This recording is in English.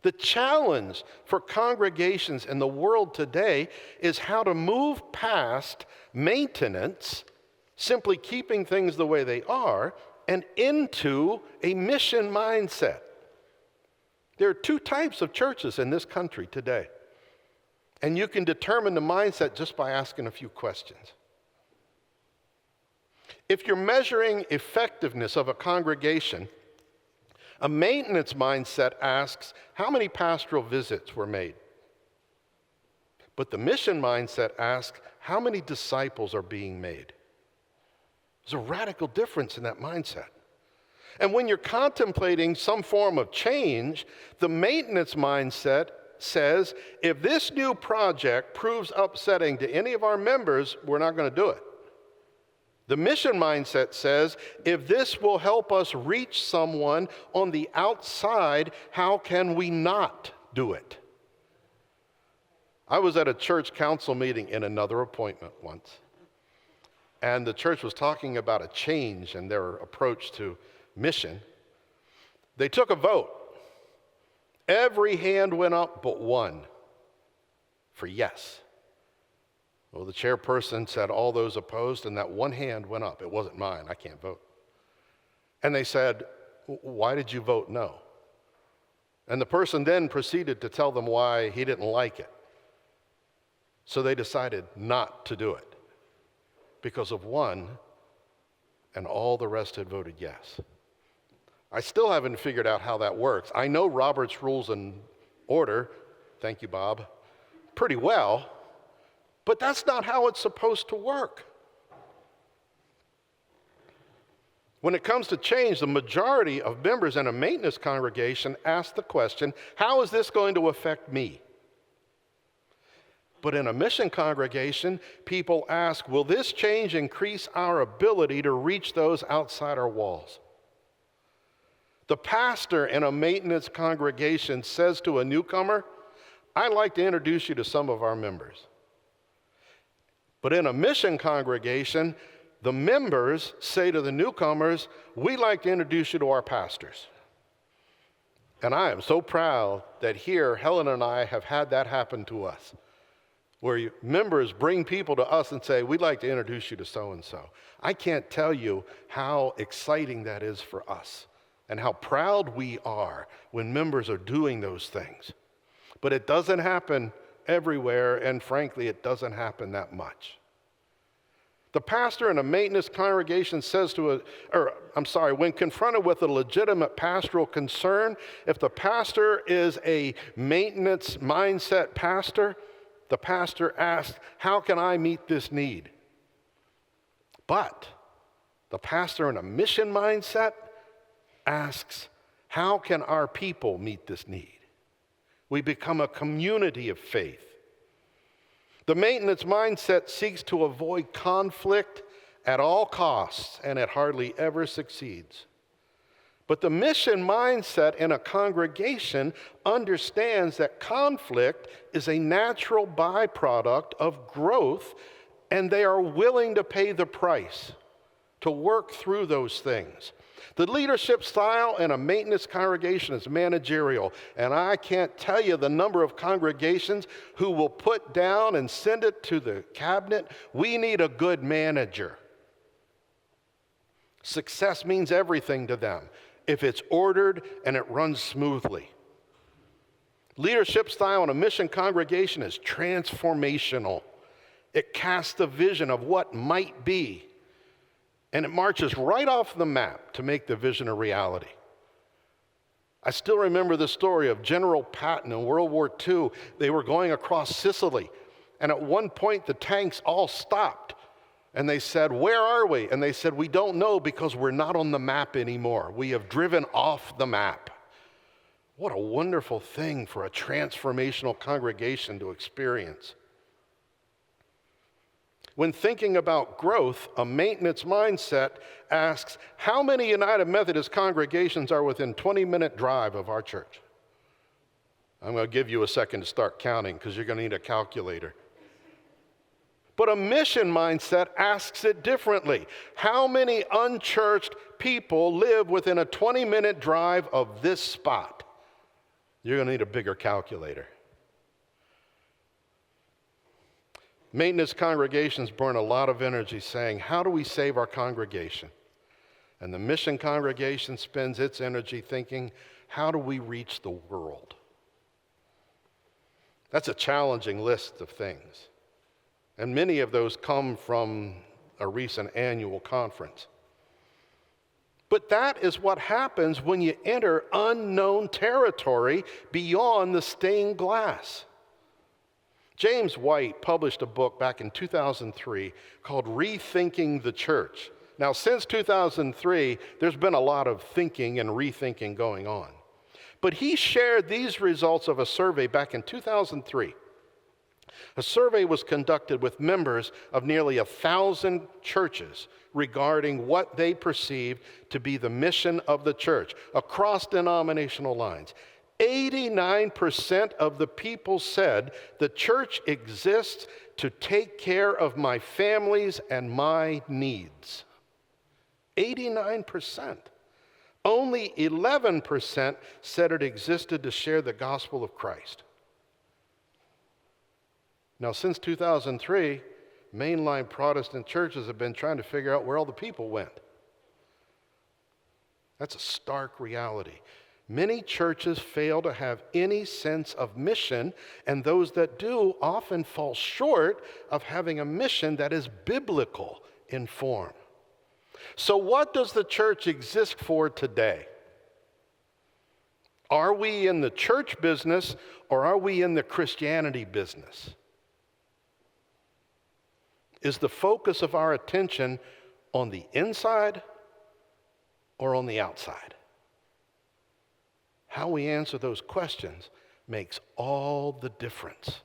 The challenge for congregations in the world today is how to move past maintenance, simply keeping things the way they are, and into a mission mindset. There are two types of churches in this country today, and you can determine the mindset just by asking a few questions. If you're measuring effectiveness of a congregation, a maintenance mindset asks how many pastoral visits were made. But the mission mindset asks how many disciples are being made. There's a radical difference in that mindset. And when you're contemplating some form of change, the maintenance mindset says, if this new project proves upsetting to any of our members, we're not going to do it. The mission mindset says, if this will help us reach someone on the outside, how can we not do it? I was at a church council meeting in another appointment once, and the church was talking about a change in their approach to mission. They took a vote. Every hand went up but one for yes. Well, the chairperson said all those opposed, and that one hand went up. It wasn't mine. I can't vote. And they said, why did you vote no? And the person then proceeded to tell them why he didn't like it. So they decided not to do it because of one, and all the rest had voted yes. I still haven't figured out how that works. I know Robert's Rules and Order, thank you, Bob, pretty well, but that's not how it's supposed to work. When it comes to change, the majority of members in a maintenance congregation ask the question, how is this going to affect me? But in a mission congregation, people ask, will this change increase our ability to reach those outside our walls? The pastor in a maintenance congregation says to a newcomer, I'd like to introduce you to some of our members. But in a mission congregation, the members say to the newcomers, we'd like to introduce you to our pastors. And I am so proud that here, Helen and I have had that happen to us, where members bring people to us and say, we'd like to introduce you to so-and-so. I can't tell you how exciting that is for us and how proud we are when members are doing those things. But it doesn't happen everywhere, and frankly, it doesn't happen that much. The pastor in a maintenance congregation says when confronted with a legitimate pastoral concern, if the pastor is a maintenance mindset pastor, the pastor asks, how can I meet this need? But the pastor in a mission mindset asks, how can our people meet this need? We become a community of faith. The maintenance mindset seeks to avoid conflict at all costs, and it hardly ever succeeds. But the mission mindset in a congregation understands that conflict is a natural byproduct of growth, and they are willing to pay the price to work through those things. The leadership style in a maintenance congregation is managerial, and I can't tell you the number of congregations who will put down and send it to the cabinet, we need a good manager. Success means everything to them if it's ordered and it runs smoothly. Leadership style in a mission congregation is transformational. It casts a vision of what might be, and it marches right off the map to make the vision a reality. I still remember the story of General Patton in World War II. They were going across Sicily, and at one point the tanks all stopped, and they said, where are we? And they said, we don't know because we're not on the map anymore. We have driven off the map. What a wonderful thing for a transformational congregation to experience. When thinking about growth, a maintenance mindset asks, how many United Methodist congregations are within 20-minute drive of our church? I'm going to give you a second to start counting because you're going to need a calculator. But a mission mindset asks it differently. How many unchurched people live within a 20-minute drive of this spot? You're going to need a bigger calculator. Maintenance congregations burn a lot of energy saying, how do we save our congregation? And the mission congregation spends its energy thinking, how do we reach the world? That's a challenging list of things. And many of those come from a recent annual conference. But that is what happens when you enter unknown territory beyond the stained glass. James White published a book back in 2003 called Rethinking the Church. Now, since 2003, there's been a lot of thinking and rethinking going on. But he shared these results of a survey back in 2003. A survey was conducted with members of nearly 1,000 churches regarding what they perceived to be the mission of the church across denominational lines. 89% of the people said the church exists to take care of my families and my needs. 89%. Only 11% said it existed to share the gospel of Christ. Now, since 2003, mainline Protestant churches have been trying to figure out where all the people went. That's a stark reality. Many churches fail to have any sense of mission, and those that do often fall short of having a mission that is biblical in form. So what does the church exist for today? Are we in the church business or are we in the Christianity business? Is the focus of our attention on the inside or on the outside? How we answer those questions makes all the difference.